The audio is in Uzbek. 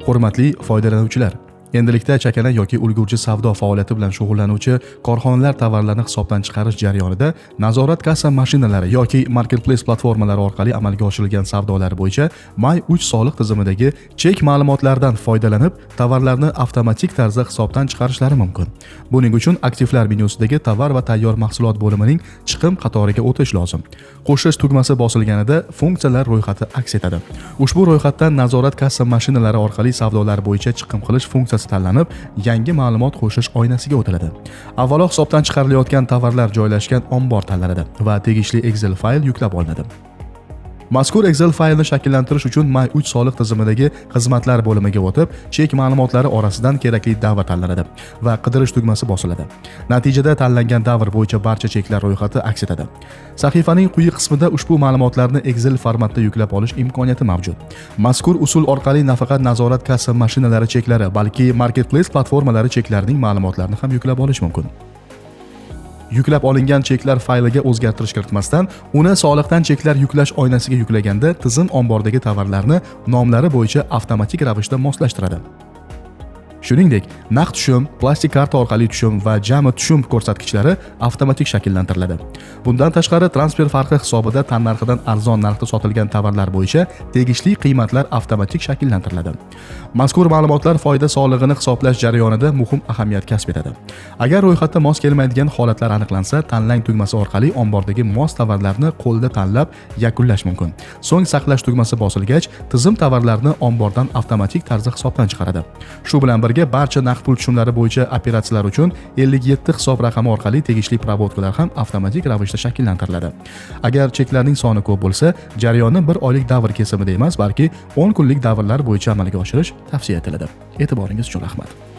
Hurmatli foydalanuvchilar, endilikda chakana yoki ulgurji savdo faoliyati bilan shug'ullanuvchi korxonalar tovarlarni hisobdan chiqarish jarayonida nazorat kassa mashinalari yoki marketplace platformalari orqali amalga oshirilgan savdolar bo'yicha May 3 soliq tizimidagi chek ma'lumotlaridan foydalanib tovarlarni avtomatik tarzda hisobdan chiqarishlari mumkin. Buning uchun aktivlar menyusidagi tovar va tayyor mahsulot bo'limining chiqim qatoriga o'tish lozim. Qo'shish tugmasi bosilganida funksiyalar ro'yxati aks etadi. Ushbu ro'yxatdan nazorat kassa mashinalari orqali savdolar bo'yicha chiqim qilish funksiyasi tanlanib, yangi ma'lumot qo'shish oynasiga o'tiladi. Avvalo hisobdan chiqarilayotgan tovarlar joylashgan ombor tanlanadi va tegishli Excel fayl yuklab olinadi. Mazkur Excel faylni shakllantirish uchun May 3 soliq tizimidagi xizmatlar bo'limiga o'tib, chek ma'lumotlari orasidan kerakli davr tanlanadi va qidirish tugmasi bosiladi. Natijada tanlangan davr bo'yicha barcha cheklar ro'yxati aks etadi. Sahifaning quyi qismida ushbu ma'lumotlarni Excel formatda yuklab olish imkoniyati mavjud. Mazkur usul orqali nafaqat nazorat kassa mashinalari cheklari, balki marketplace platformalari cheklarining ma'lumotlarini ham yuklab olish mumkin. Yuklab olingan cheklar fayliga o'zgartirish kiritmasdan, uni soliqdan cheklar yuklash oynasiga yuklaganda tizim ombordagi tovarlarni nomlari bo'yicha avtomatik ravishda moslashtiradi. Shuningdek, naqd tushum, plastik karta orqali tushum va jami tushum ko'rsatkichlari avtomatik shakllantiriladi. Bundan tashqari, transfer farqi hisobida tannarxidan arzon narxda sotilgan tovarlar bo'yicha tegishli qiymatlar avtomatik shakllantiriladi. Mazkur ma'lumotlar foyda solig'ini hisoblash jarayonida muhim ahamiyat kasb etadi. Agar ro'yxatda mos kelmaydigan holatlar aniqlansa, tanlang tugmasi orqali ombordagi mos tovarlarni qo'lda tanlab yakunlash mumkin. So'ng saqlash tugmasi bosilgach, tizim tovarlarni ombordan avtomatik tarzda hisobdan chiqaradi. Shu bilan birga barcha naqd pul tushumlari bo'yicha operatsiyalar uchun 57 hisob raqami orqali tegishli probodkalar ham avtomatik ravishda shakllantiriladi. Agar cheklarning soni ko'p bo'lsa, jarayonni 1 oylik davr kesimida emas, balki 10 kunlik davrlar bo'yicha amalga oshirish tavsiya etiladi. E'tiboringiz uchun rahmat.